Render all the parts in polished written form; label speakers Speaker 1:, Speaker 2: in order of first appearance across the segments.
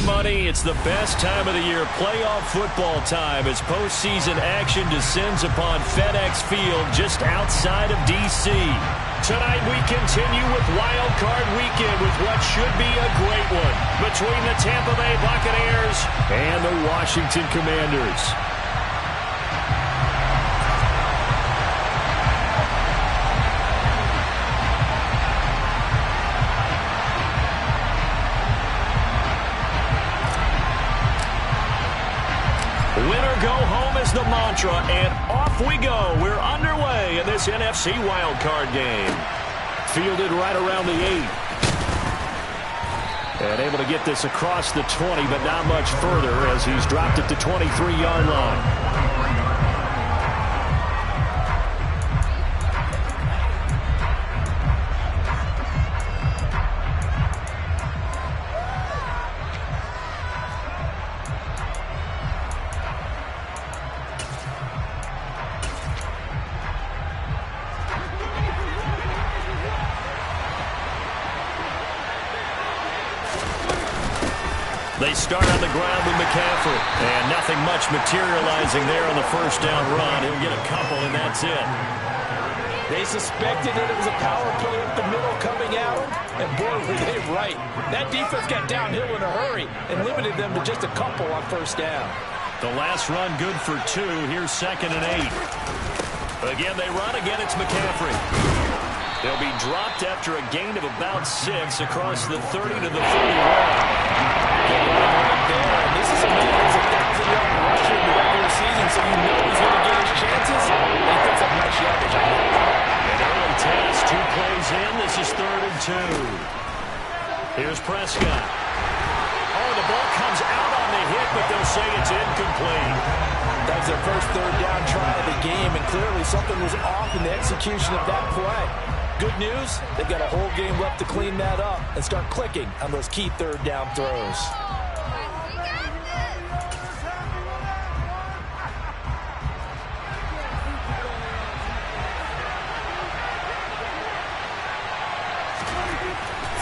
Speaker 1: money, it's the best time of the year, playoff football time, as postseason action descends upon FedEx Field just outside of D.C. Tonight we continue with Wildcard Weekend with what should be a great one between the Tampa Bay Buccaneers and the Washington Commanders. Winner go home is the mantra, and off we go. We're underway in this NFC wildcard game. Fielded right around the 8. And able to get this across the 20, but not much further as he's dropped it to 23-yard line. They start on the ground with McCaffrey, and nothing much materializing there on the first down run. He'll get a couple, and that's it.
Speaker 2: They suspected that it was a power play up the middle coming at them, and boy, were they right. That defense got downhill in a hurry and limited them to just a couple on first down.
Speaker 1: The last run good for 2. Here's 2nd and 8. Again, they run. Again, it's McCaffrey. They'll be dropped after a gain of about 6 across the 30 to the 31.
Speaker 2: And this is a man that's a 1,000-yard rusher in the regular season, so you know he's going to get his chances. He puts up nice yardage.
Speaker 1: An early test, 2 plays in. This is 3rd and 2. Here's Prescott. Oh, the ball comes out on the hit, but they'll say it's incomplete.
Speaker 2: That was their first 3rd down try of the game, and clearly something was off in the execution of that play. Good news, they've got a whole game left to clean that up and start clicking on those key 3rd down throws.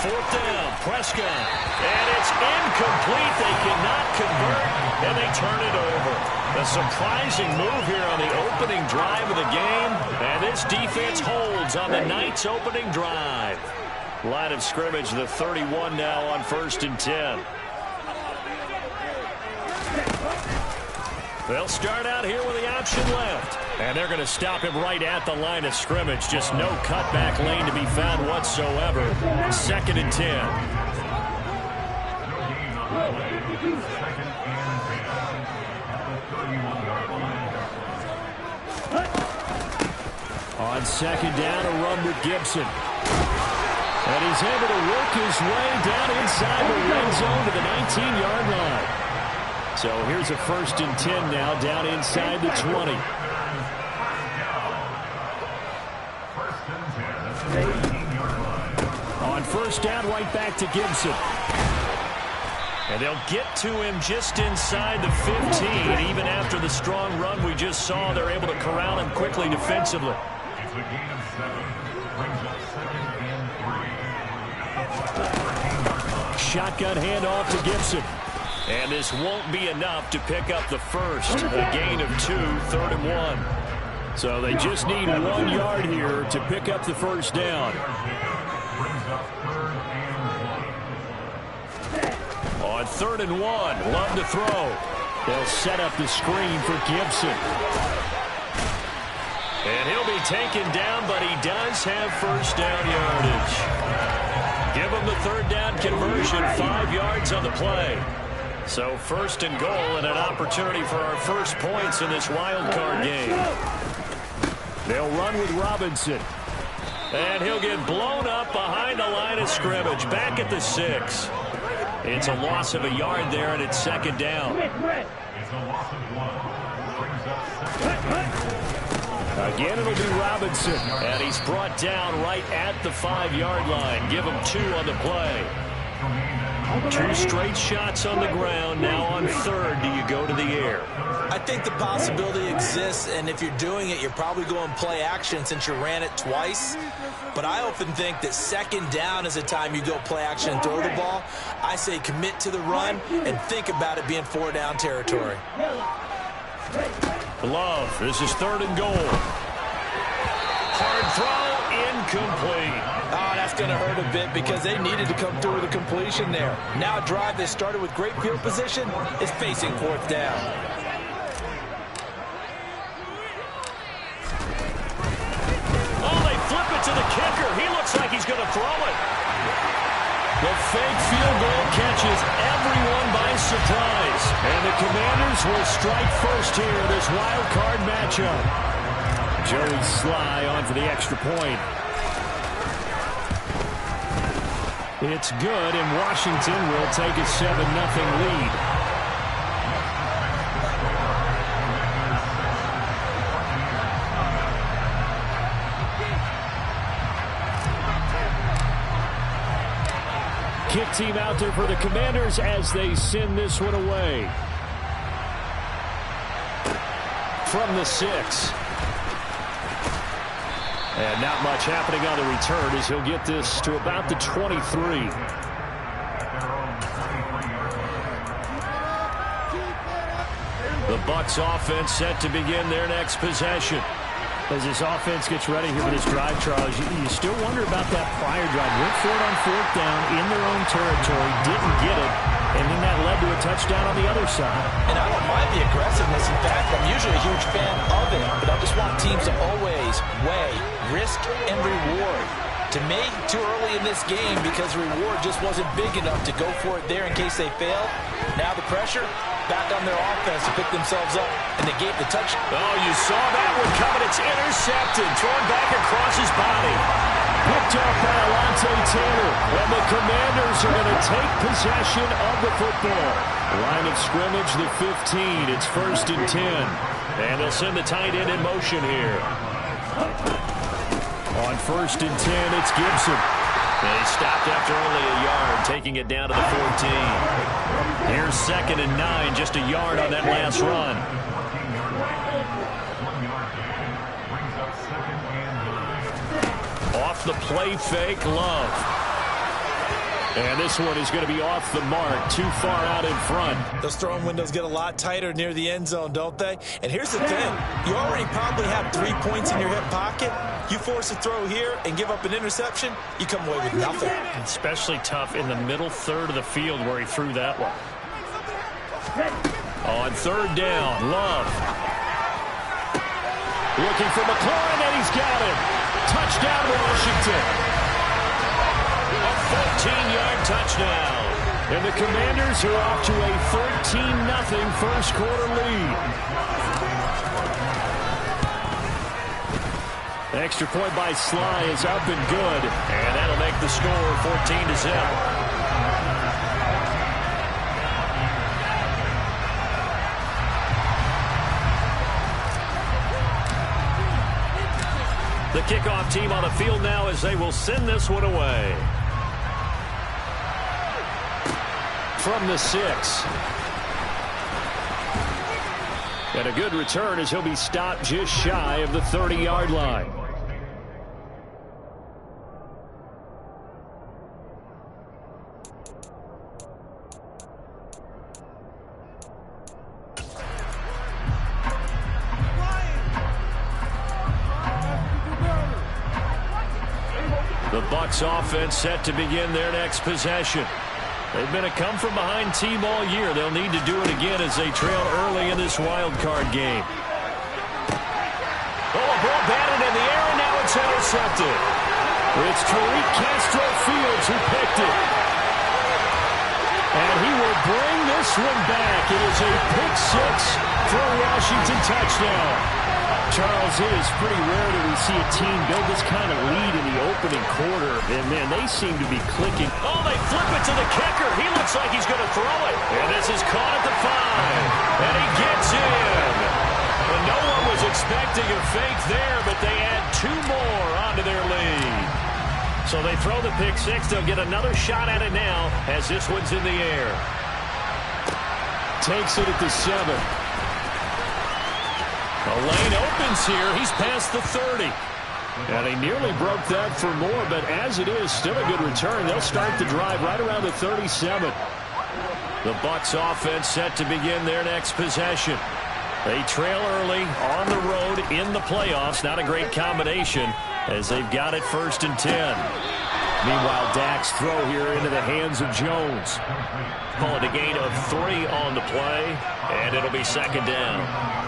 Speaker 1: Fourth down, Prescott. And it's incomplete. They cannot convert, and they turn it over. A surprising move here on the opening drive of the game, and this defense holds on the night's opening drive. Line of scrimmage, the 31 now on 1st and 10. They'll start out here with the option left. And they're going to stop him right at the line of scrimmage. Just no cutback lane to be found whatsoever. 2nd and 10. On 2nd down, a run with Gibson. And he's able to work his way down inside the red zone to the 19-yard line. So here's a 1st and 10 now, down inside the 20. On 1st down, right back to Gibson. And they'll get to him just inside the 15. Even after the strong run we just saw, they're able to corral him quickly defensively.
Speaker 3: It's a gain of 7. Brings up 2nd and 3.
Speaker 1: Shotgun handoff to Gibson. And this won't be enough to pick up the first. A gain of 2, 3rd and 1. So they just need 1 yard here to pick up the first down. On 3rd and 1, Love to throw. They'll set up the screen for Gibson. And he'll be taken down, but he does have first down yardage. Give him the 3rd down conversion, 5 yards on the play. So 1st and goal and an opportunity for our first points in this wild card game. They'll run with Robinson. And he'll get blown up behind the line of scrimmage, back at the 6. It's a loss of a yard there, and it's 2nd down.
Speaker 3: It's a loss of 1.
Speaker 1: Again, it'll be Robinson. And he's brought down right at the 5-yard line. Give him 2 on the play. 2 straight shots on the ground. Now on 3rd, do you go to the air?
Speaker 2: I think the possibility exists, and if you're doing it, you're probably going play action since you ran it twice. but I often think that second down is the time you go play action and throw the ball. I say commit to the run and think about it being 4-down territory.
Speaker 1: Love, this is 3rd and goal. Hard throw, incomplete.
Speaker 2: Oh, that's going to hurt a bit because they needed to come through with a completion there. Now a drive that started with great field position is facing 4th down.
Speaker 1: Oh, they flip it to the kicker. He looks like he's going to throw it. The fake field goal catches everyone by surprise. And the Commanders will strike first here in this wild card matchup. Joey Sly on for the extra point. It's good, and Washington will take a 7-0 lead. Kick team out there for the Commanders as they send this one away. From the 6. And not much happening on the return as he'll get this to about the 23. The Bucs offense set to begin their next possession. As this offense gets ready here for this drive, Charles, you still wonder about that prior drive. Went for it on 4th down in their own territory, didn't get it, and then that led to a touchdown on the other side.
Speaker 2: And I don't mind the aggressiveness. In fact, I'm usually a huge fan of it, but I just want teams to always weigh risk and reward. To me, too early in this game because reward just wasn't big enough to go for it there in case they failed. Now the pressure back on their offense to pick themselves up, and they gave the touch.
Speaker 1: Oh, you saw that one coming. It's intercepted. Thrown back across his body. Picked up by Alontae Taylor. And the Commanders are going to take possession of the football. Line of scrimmage, the 15. It's 1st and 10. And they'll send the tight end in motion here. On 1st and 10, it's Gibson. They stopped after only a yard, taking it down to the 14. Here's 2nd and 9, just a yard on that last run. Off the play fake, Love. And this one is going to be off the mark, too far out in front.
Speaker 2: Those throwing windows get a lot tighter near the end zone, don't they? And here's the thing. You already probably have 3 points in your hip pocket. You force a throw here and give up an interception, you come away with nothing.
Speaker 1: Especially tough in the middle third of the field where he threw that one. On 3rd down, Love. Looking for McLaurin, and he's got it. Touchdown, Washington. A 14-yard touchdown. And the Commanders are off to a 13-0 first quarter lead. Extra point by Sly is up and good. And that'll make the score 14-0. The kickoff team on the field now as they will send this one away. From the 6. And a good return as he'll be stopped just shy of the 30-yard line. The Bucs offense set to begin their next possession. They've been a come-from-behind team all year. They'll need to do it again as they trail early in this wild card game. Oh, a ball batted in the air, and now it's intercepted. It's Tariq Castro-Fields who picked it. And he will bring this one back. It is a pick-6 for a Washington touchdown. Charles, it is pretty rare that we see a team build this kind of lead in the opening quarter. And, man, they seem to be clicking. Oh, they flip it to the kicker. He looks like he's going to throw it. And this is caught at the 5. And he gets in. And no one was expecting a fake there, but they add 2 more onto their lead. So they throw the pick-6. They'll get another shot at it now as this one's in the air. Takes it at the 7. The lane opens here. He's past the 30. And he nearly broke that for more, but as it is, still a good return. They'll start the drive right around the 37. The Bucs offense set to begin their next possession. They trail early on the road in the playoffs. Not a great combination as they've got it 1st and 10. Meanwhile, Dak's throw here into the hands of Jones. Call it a gain of 3 on the play, and it'll be 2nd down.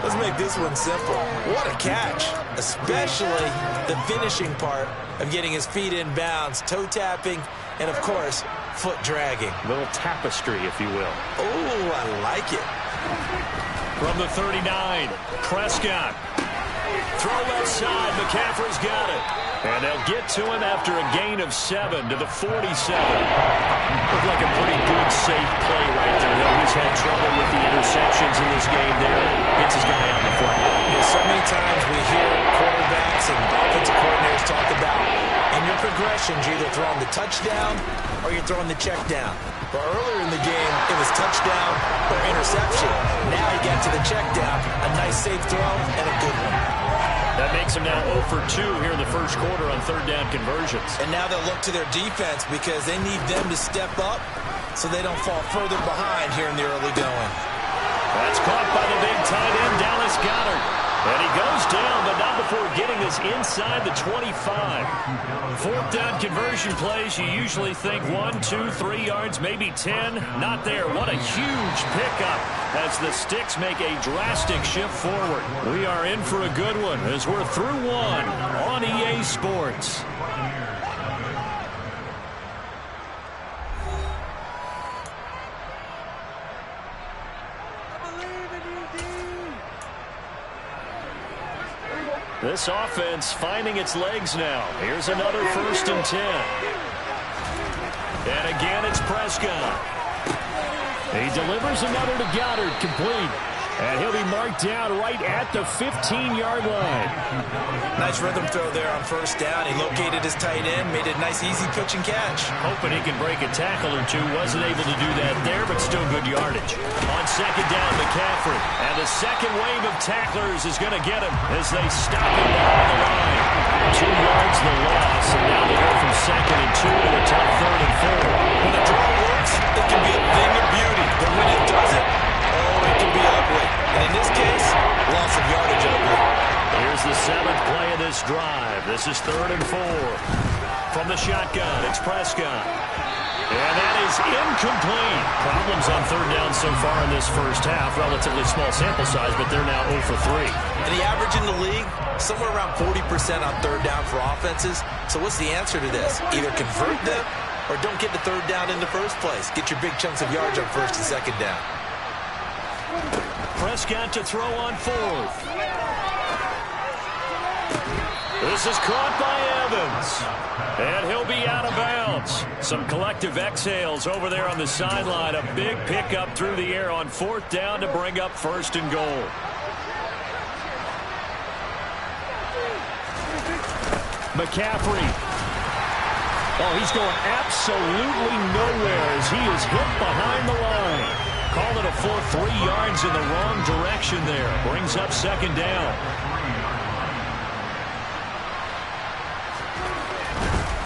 Speaker 2: Let's make this one simple. What a catch, especially the finishing part of getting his feet in bounds, toe tapping, and, of course, foot dragging.
Speaker 1: A little tapestry, if you will.
Speaker 2: Oh, I like it.
Speaker 1: From the 39, Prescott. Throw left side. McCaffrey's got it. And they'll get to him after a gain of 7 to the 47. Looked like a pretty good, safe play right there. He's had trouble with the interceptions in this game there. Gets his guy on the flat.
Speaker 2: So many times we hear quarterbacks and offensive coordinators talk about in your progressions, you're either throwing the touchdown or you're throwing the check down. But earlier in the game, it was touchdown or interception. Now he got to the check down. A nice, safe throw and a good one.
Speaker 1: That makes him now 0 for 2 here in the first quarter on 3rd down conversions.
Speaker 2: And now they'll look to their defense because they need them to step up so they don't fall further behind here in the early going.
Speaker 1: That's caught by the big tight end, Dallas Goedert. And he goes down, but not before getting this inside the 25. 4th down conversion plays, you usually think 1, 2, 3 yards, maybe 10. Not there. What a huge pickup as the Sticks make a drastic shift forward. We are in for a good one as we're through 1 on EA Sports. This offense finding its legs now. Here's another 1st and 10. And again, it's Prescott. He delivers another to Goddard, complete. And he'll be marked down right at the 15-yard line.
Speaker 2: Nice rhythm throw there on 1st down. He located his tight end, made it a nice, easy pitch and catch.
Speaker 1: Hoping he can break a tackle or two. Wasn't able to do that there, but still good yardage. On 2nd down, McCaffrey. And the second wave of tacklers is going to get him as they stop him behind the line. 2 yards the loss, and now they go from 2nd and 2 to a tough 3rd and 4.
Speaker 2: When the draw works, it can be a thing of beauty. But when it doesn't, it can be ugly. And in this case, loss of yardage ugly.
Speaker 1: Here's the 7th play of this drive. This is 3rd and 4. From the shotgun, it's Prescott. And that is incomplete. Problems on 3rd down so far in this first half. Relatively small sample size, but they're now 0 for 3.
Speaker 2: And the average in the league, somewhere around 40% on 3rd down for offenses. So what's the answer to this? Either convert them or don't get the 3rd down in the first place. Get your big chunks of yards on 1st and 2nd down.
Speaker 1: Prescott to throw on 4th. This is caught by Evans. And he'll be out of bounds. Some collective exhales over there on the sideline. A big pickup through the air on 4th down to bring up 1st and goal. McCaffrey. Oh, he's going absolutely nowhere as he is hit behind the line. Call it a full 3 yards in the wrong direction there. Brings up 2nd down.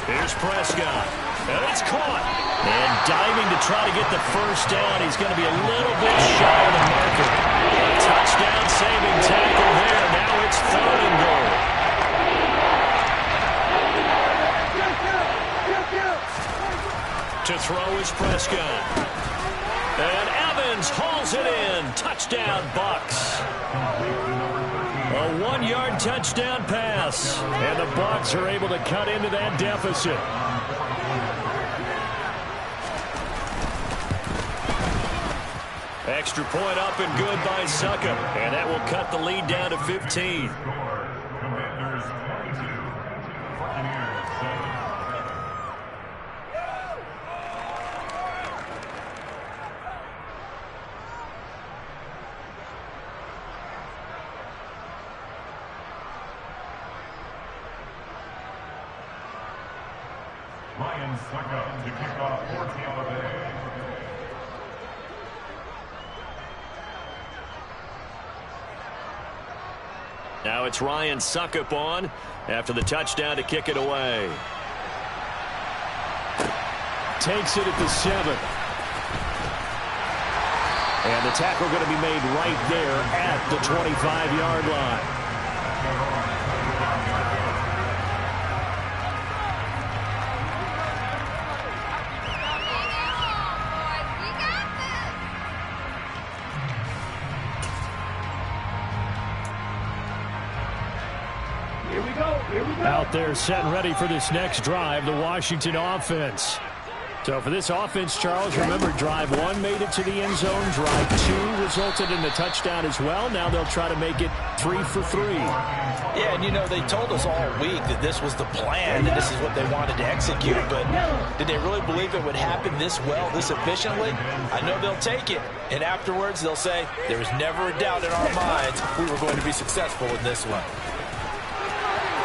Speaker 1: Here's Prescott. And it's caught. And diving to try to get the 1st down. He's going to be a little bit shy of the marker. A touchdown saving tackle there. Now it's 3rd and goal. To throw is Prescott. And Evans hauls it in. Touchdown, Bucs. A 1-yard touchdown pass. And the Bucs are able to cut into that deficit. Extra point up and good by Succop. And that will cut the lead down to 15.
Speaker 3: Commanders 22, Buccaneers 7. Ryan Succop to kick off for Tampa Bay.
Speaker 1: Now it's Ryan Suckup on after the touchdown to kick it away.
Speaker 4: Takes it at the 7. And the tackle going to be made right there at the 25-yard line. Out there set and ready for this next drive, the Washington offense. So for this offense, Charles, remember, drive 1 made it to the end zone. Drive 2 resulted in a touchdown as well. Now they'll try to make it 3 for 3.
Speaker 2: Yeah, and you know, they told us all week that this was the plan and this is what they wanted to execute. But did they really believe it would happen this well, this efficiently? I know they'll take it. And afterwards, they'll say, there was never a doubt in our minds we were going to be successful in this one.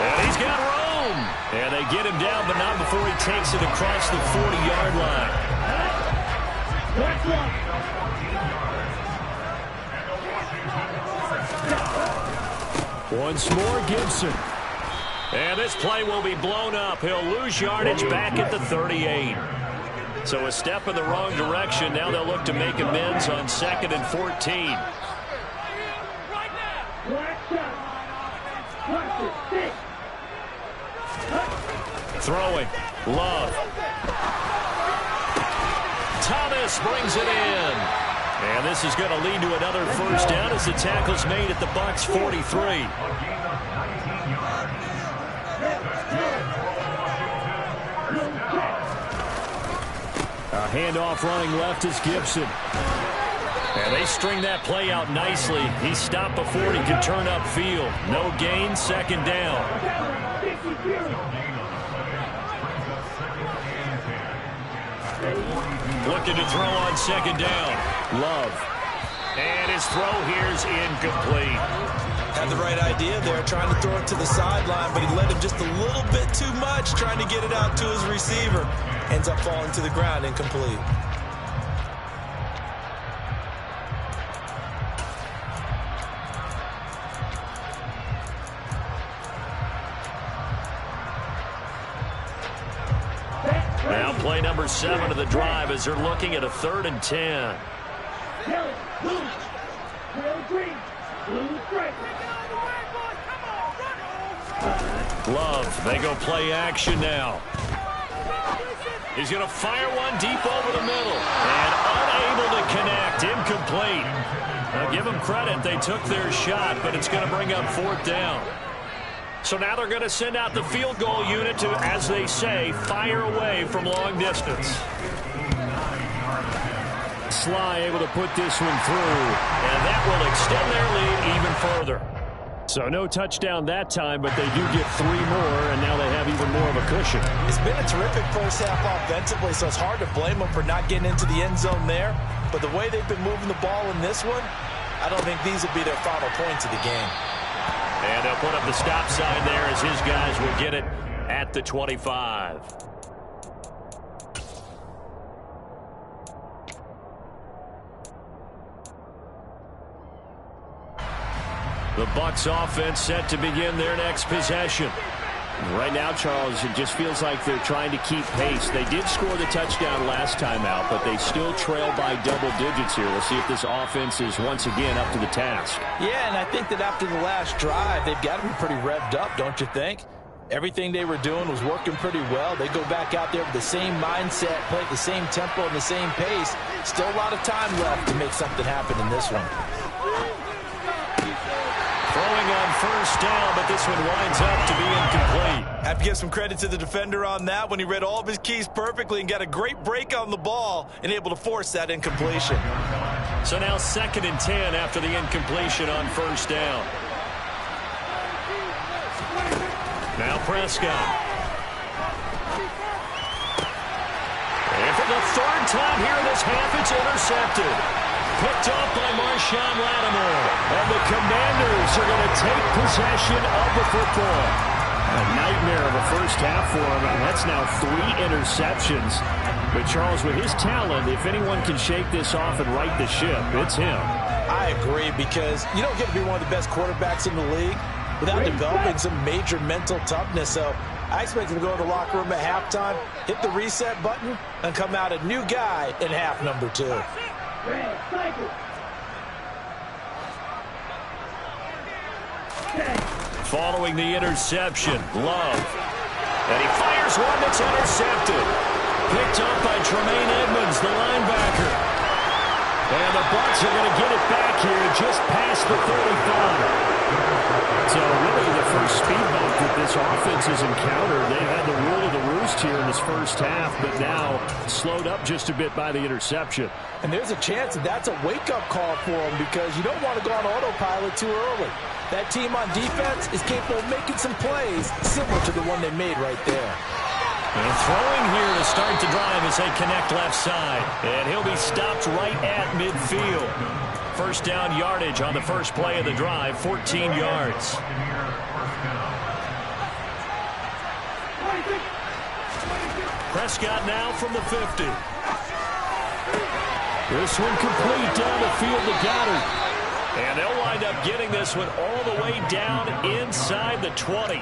Speaker 1: And he's got room. And they get him down, but not before he takes it across the 40-yard line.
Speaker 4: Once more, Gibson.
Speaker 1: And this play will be blown up. He'll lose yardage back at the 38. So a step in the wrong direction. Now they'll look to make amends on 2nd and 14. Throwing. Love. Thomas brings it in. And this is going to lead to another first down as the tackle's made at the Bucs 43.
Speaker 4: A handoff running left is Gibson.
Speaker 1: And they string that play out nicely. He stopped before he could turn upfield. No gain, 2nd down. Looking to throw on 2nd down.
Speaker 4: Love.
Speaker 1: And his throw here's incomplete.
Speaker 2: Had the right idea there, trying to throw it to the sideline, but he led him just a little bit too much, trying to get it out to his receiver. Ends up falling to the ground, incomplete.
Speaker 1: Now play number 7 of the drive as they're looking at a 3rd and 10. Love, they go play action now. He's going to fire one deep over the middle. And unable to connect, incomplete. Now give them credit, they took their shot, but it's going to bring up 4th down. So now they're going to send out the field goal unit to, as they say, fire away from long distance.
Speaker 4: Sly able to put this one through.
Speaker 1: And that will extend their lead even further.
Speaker 4: So no touchdown that time, but they do get 3 more, and now they have even more of a cushion.
Speaker 2: It's been a terrific first half offensively, so it's hard to blame them for not getting into the end zone there. But the way they've been moving the ball in this one, I don't think these will be their final points of the game.
Speaker 1: And they'll put up the stop sign there as his guys will get it at the 25. The Bucs offense set to begin their next possession.
Speaker 4: Right now, Charles, it just feels like they're trying to keep pace. They did score the touchdown last time out, but they still trail by double digits here. We'll see if this offense is once again up to the task.
Speaker 2: Yeah, and I think that after the last drive, they've got to be pretty revved up, don't you think? Everything they were doing was working pretty well. They go back out there with the same mindset, play at the same tempo and the same pace. Still a lot of time left to make something happen in this one.
Speaker 1: Throwing on first down, but this one winds up to be incomplete.
Speaker 2: I have to give some credit to the defender on that when he read all of his keys perfectly and got a great break on the ball and able to force that incompletion.
Speaker 1: So now 2nd and 10 after the incompletion on first down. Now Prescott. And for the 3rd time here in this half, it's intercepted. Picked off by Marshawn Lattimore. And the Commanders are going to take possession of the football.
Speaker 4: A nightmare of a first half for him, and that's now 3 interceptions. But Charles, with his talent, if anyone can shake this off and right the ship, it's him.
Speaker 2: I agree, because you don't get to be one of the best quarterbacks in the league without developing some major mental toughness. So I expect him to go to the locker room at halftime, hit the reset button, and come out a new guy in half number 2.
Speaker 1: Following the interception, Love. And he fires one that's intercepted. Picked up by Tremaine Edmonds, the linebacker. And the Bucs are going to get it back here just past the 35.
Speaker 4: So really the first speed bump that this offense has encountered. They had the rule of the roost here in this first half, but now slowed up just a bit by the interception.
Speaker 2: And there's a chance that that's a wake-up call for them because you don't want to go on autopilot too early. That team on defense is capable of making some plays similar to the one they made right there.
Speaker 1: And throwing here to start the drive as they connect left side. And he'll be stopped right at midfield. First down yardage on the first play of the drive, 14 yards. Prescott now from the 50.
Speaker 4: This one complete down the field to Goddard.
Speaker 1: And they'll wind up getting this one all the way down inside the 20.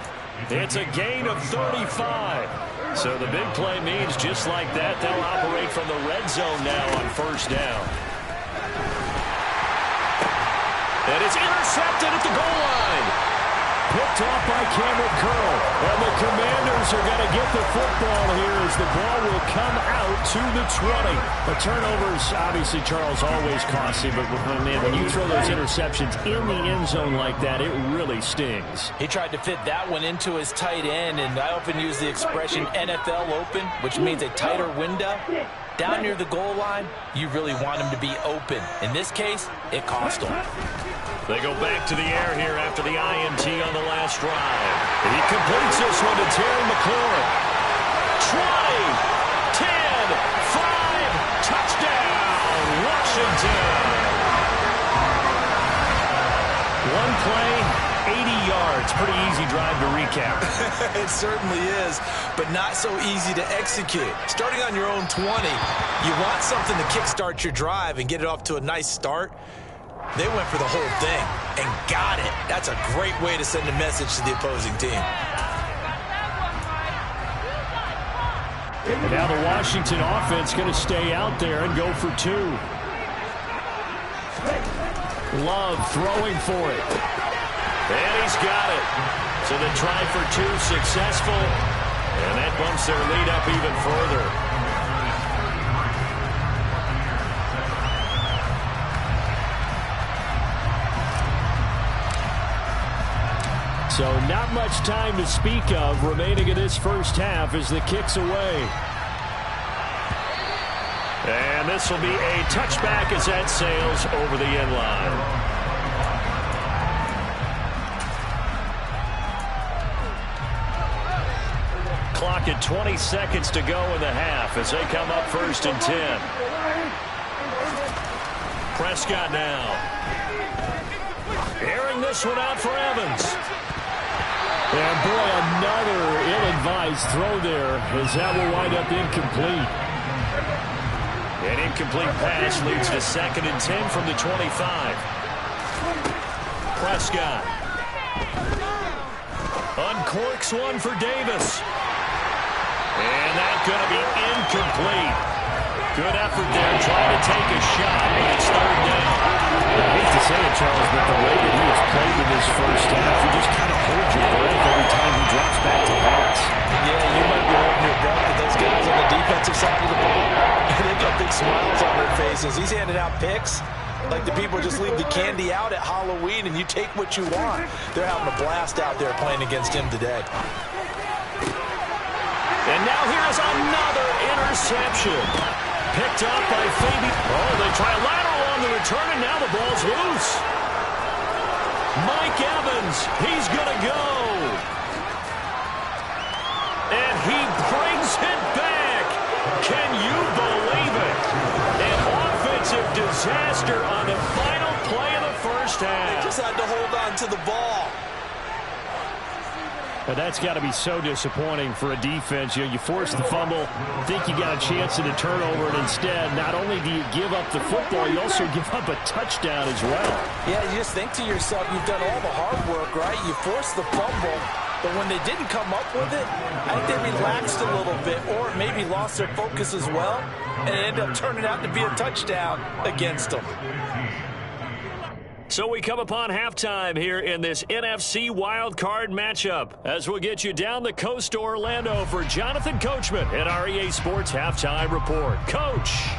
Speaker 1: It's a gain of 35. So the big play means just like that, they'll operate from the red zone now on first down. And it's intercepted at the goal line. Picked off by Cameron Curl. And the Commanders are going to get the football here as the ball will come out to the 20.
Speaker 4: The turnovers, obviously, Charles, always costly. But, man, when you throw those interceptions in the end zone like that, it really stings.
Speaker 2: He tried to fit that one into his tight end, and I often use the expression NFL open, which means a tighter window. Down near the goal line, you really want him to be open. In this case, it cost him.
Speaker 1: They go back to the air here after the INT on the last drive. And he completes this one to Terry McLaurin. 20, 10, 5, touchdown, Washington. One play, 80 yards. Pretty easy drive to recap.
Speaker 2: It certainly is, but not so easy to execute. Starting on your own 20, you want something to kickstart your drive and get it off to a nice start. They went for the whole thing and got it. That's a great way to send a message to the opposing team.
Speaker 4: And now the Washington offense going to stay out there and go for 2. Love throwing for it.
Speaker 1: And he's got it. So the try for 2 successful. And that bumps their lead up even further.
Speaker 4: So not much time to speak of remaining in this first half as the kick's away.
Speaker 1: And this will be a touchback as that sails over the end line. Clock at 20 seconds to go in the half as they come up first and 10. Prescott now. Airing this one out for Evans.
Speaker 4: And boy, another ill-advised throw there as that will wind up incomplete.
Speaker 1: An incomplete pass leads to 2nd and 10 from the 25. Prescott. Uncorks one for Davis. And that's going to be incomplete. Good effort there trying to take a shot, but it's 3rd down.
Speaker 4: I hate to say it, Charles, but the way that he has played in this first half, you just kind of hold your breath every time he drops back to pass.
Speaker 2: Yeah, you might be holding your breath, but those guys on the defensive side of the ball, they've got big smiles on their faces. He's handing out picks like the people just leave the candy out at Halloween and you take what you want. They're having a blast out there playing against him today.
Speaker 1: And now here's another interception. Picked up by Fabian. Oh, they try a lateral on the return, and now the ball's loose. Mike Evans, he's going to go. And he brings it back. Can you believe it? An offensive disaster on the final play of the first half.
Speaker 2: They just had to hold on to the ball.
Speaker 4: But that's got to be so disappointing for a defense. You know, you force the fumble, think you got a chance at a turnover, and instead, not only do you give up the football, you also give up a touchdown as well.
Speaker 2: Yeah, you just think to yourself, you've done all the hard work, right? You forced the fumble, but when they didn't come up with it, I think they relaxed a little bit or maybe lost their focus as well, and it ended up turning out to be a touchdown against them.
Speaker 1: So we come upon halftime here in this NFC Wildcard matchup as we'll get you down the coast to Orlando for Jonathan Coachman at our EA Sports Halftime Report. Coach.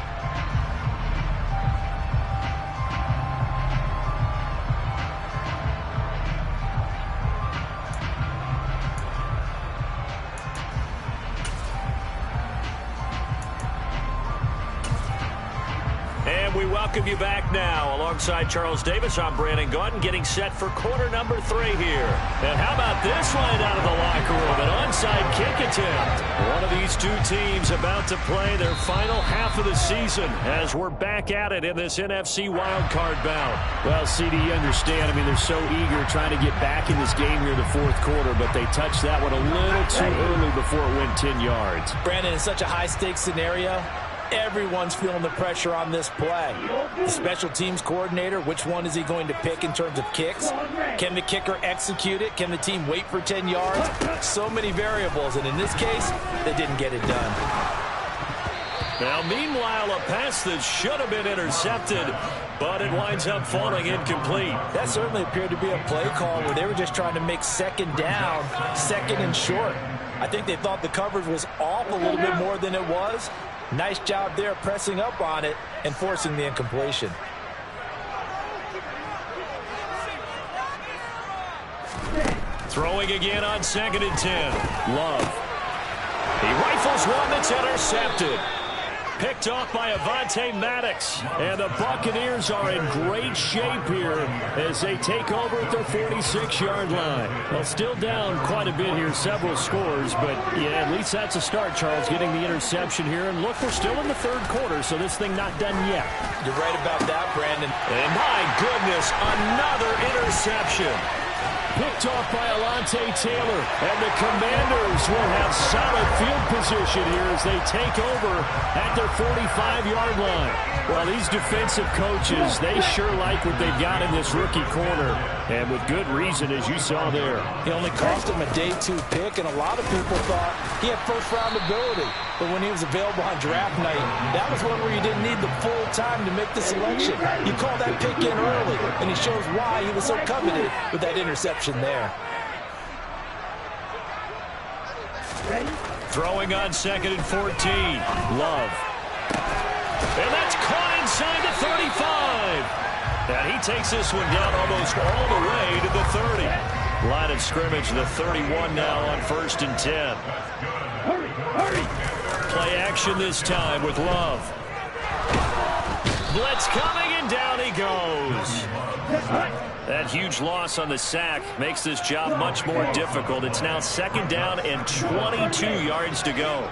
Speaker 1: We welcome you back now. Alongside Charles Davis, I'm Brandon Gaudin, getting set for quarter number 3 here. And how about this right out of the locker room? An onside kick attempt. One of these two teams about to play their final half of the season as we're back at it in this NFC wildcard bout. Well, CD, you understand. I mean, they're so eager trying to get back in this game here in the fourth quarter, but they touched that one a little too early before it went 10 yards.
Speaker 2: Brandon, in such a high-stakes scenario, everyone's feeling the pressure on this play. The special teams coordinator, which one is he going to pick in terms of kicks? Can the kicker execute it? Can the team wait for 10 yards? So many variables, and in this case, they didn't get it done.
Speaker 1: Now, meanwhile, a pass that should have been intercepted, but it winds up falling incomplete.
Speaker 2: That certainly appeared to be a play call where they were just trying to make second down, second and short. I think they thought the coverage was off a little bit more than it was. Nice job there pressing up on it and forcing the incompletion.
Speaker 1: Throwing again on 2nd and 10. Love. He rifles one that's intercepted. Picked off by Avonte Maddox. And the Buccaneers are in great shape here as they take over at their 46-yard line. Well, still down quite a bit here, several scores, but yeah, at least that's a start, Charles, getting the interception here. And look, we're still in the third quarter, so this thing not done yet.
Speaker 2: You're right about that, Brandon.
Speaker 1: And my goodness, another interception.
Speaker 4: Picked off by Alontae Taylor, and the Commanders will have solid field position here as they take over at their 45-yard line. Well, these defensive coaches, they sure like what they've got in this rookie corner, and with good reason, as you saw there.
Speaker 2: He only cost him a day 2 pick, and a lot of people thought he had first-round ability. But when he was available on draft night, that was one where you didn't need the full time to make the selection. You call that pick in early, and he shows why he was so coveted with that interception there.
Speaker 1: Throwing on 2nd and 14. Love. And that's caught inside the 35. And he takes this one down almost all the way to the 30. Line of scrimmage, the 31 now on 1st and 10. Play action this time with Love. Blitz coming, and down he goes. That huge loss on the sack makes this job much more difficult. It's now 2nd down and 22 yards to go.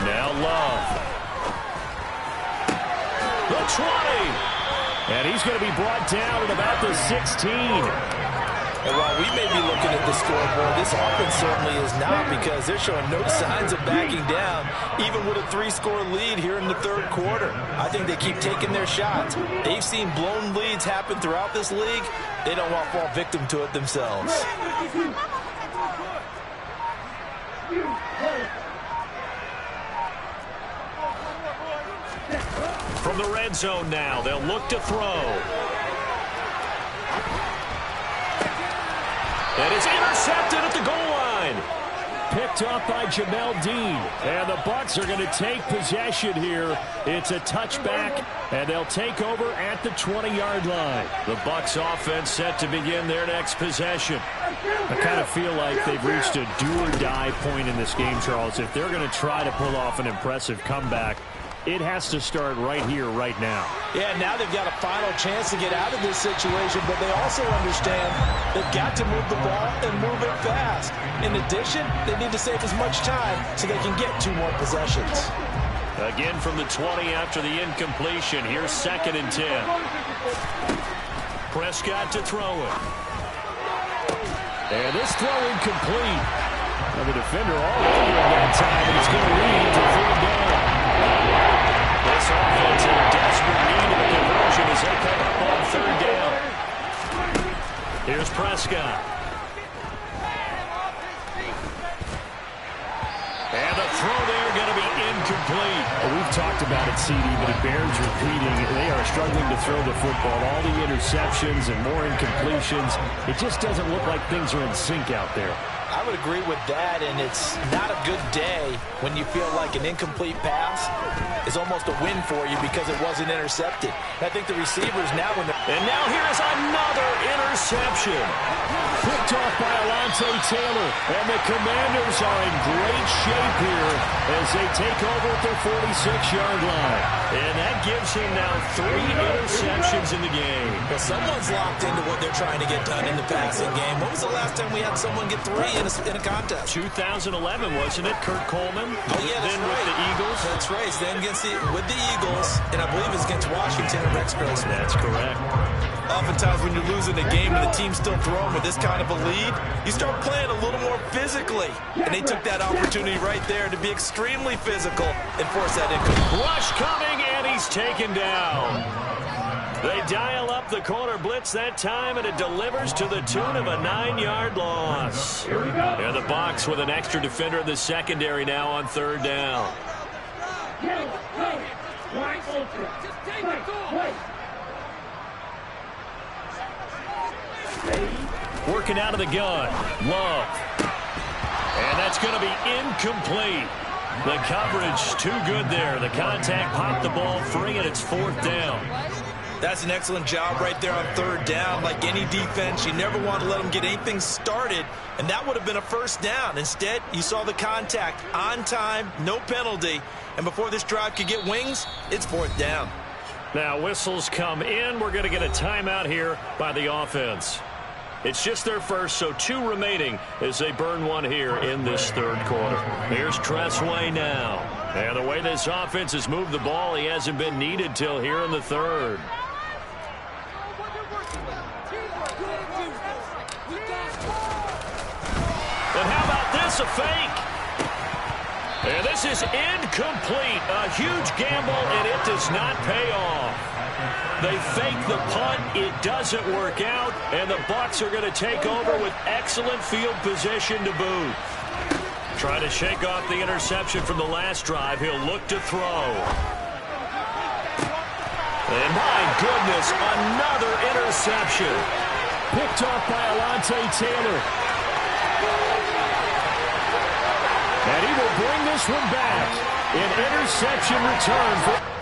Speaker 1: Now Love. The 20. And he's going to be brought down at about the 16.
Speaker 2: And while we may be looking at the scoreboard, this offense certainly is not, because they're showing no signs of backing down, even with a 3-score lead here in the third quarter. I think they keep taking their shots. They've seen blown leads happen throughout this league. They don't want to fall victim to it themselves.
Speaker 1: From the red zone now, they'll look to throw. And it's intercepted at the goal line.
Speaker 4: Picked off by Jamel Dean. And the Bucs are going to take possession here. It's a touchback, and they'll take over at the 20-yard line.
Speaker 1: The Bucs offense set to begin their next possession.
Speaker 4: I kind of feel like they've reached a do-or-die point in this game, Charles. If they're going to try to pull off an impressive comeback, it has to start right here, right now.
Speaker 2: Yeah, now they've got a final chance to get out of this situation, but they also understand they've got to move the ball and move it fast. In addition, they need to save as much time so they can get 2 more possessions.
Speaker 1: Again from the 20 after the incompletion. Here's 2nd and 10. Prescott to throw it.
Speaker 4: And this throw incomplete. Well, the defender all over him that time, and it's going to lead to third down.
Speaker 1: This offense in desperate need of a conversion as they come up on third down. Here's Prescott. And the throw there going to be incomplete.
Speaker 4: Well, we've talked about it, CD, but it bears repeating. They are struggling to throw the football. All the interceptions and more incompletions. It just doesn't look like things are in sync out there.
Speaker 2: I would agree with that, and it's not a good day when you feel like an incomplete pass is almost a win for you because it wasn't intercepted. And I think the receivers now when they're...
Speaker 1: And now here's another interception.
Speaker 4: Picked off by Alontae Taylor, and the Commanders are in great shape here as they take over at their 46-yard line.
Speaker 1: And that gives him now 3 interceptions in the game.
Speaker 2: Well, someone's locked into what they're trying to get done in the passing game. When was the last time we had someone get 3 in a contest?
Speaker 1: 2011, wasn't it? Kurt Coleman.
Speaker 2: Oh, yeah, that's
Speaker 1: then
Speaker 2: right.
Speaker 1: with the Eagles.
Speaker 2: That's right. Then with the Eagles, and I believe it's against Washington or Rex Grossman.
Speaker 1: That's correct.
Speaker 2: Oftentimes when you're losing a game and the team's still throwing with this kind of a lead, you start playing a little more physically. And they took that opportunity right there to be extremely physical and force that incomplete.
Speaker 1: Rush coming, and he's taken down. They dial up the corner blitz that time, and it delivers to the tune of a 9-yard loss. And the box with an extra defender in the secondary now on third down. Working out of the gun. Love. And that's going to be incomplete. The coverage too good there. The contact popped the ball free, and it's fourth down.
Speaker 2: That's an excellent job right there on third down. Like any defense, you never want to let them get anything started, and that would have been a first down. Instead, you saw the contact on time, no penalty, and before this drive could get wings, it's fourth down.
Speaker 1: Now whistles come in. We're going to get a timeout here by the offense. It's just their first, so 2 remaining as they burn 1 here in this third quarter. Here's Tressway now. And the way this offense has moved the ball, he hasn't been needed till here in the third. And how about this, a fake? And this is incomplete. A huge gamble, and it does not pay off. They fake the punt. It doesn't work out, and the Bucs are going to take over with excellent field position to boot. Trying to shake off the interception from the last drive. He'll look to throw. And my goodness, another interception.
Speaker 4: Picked off by Alontae Taylor. And he will bring this one back. An interception return for...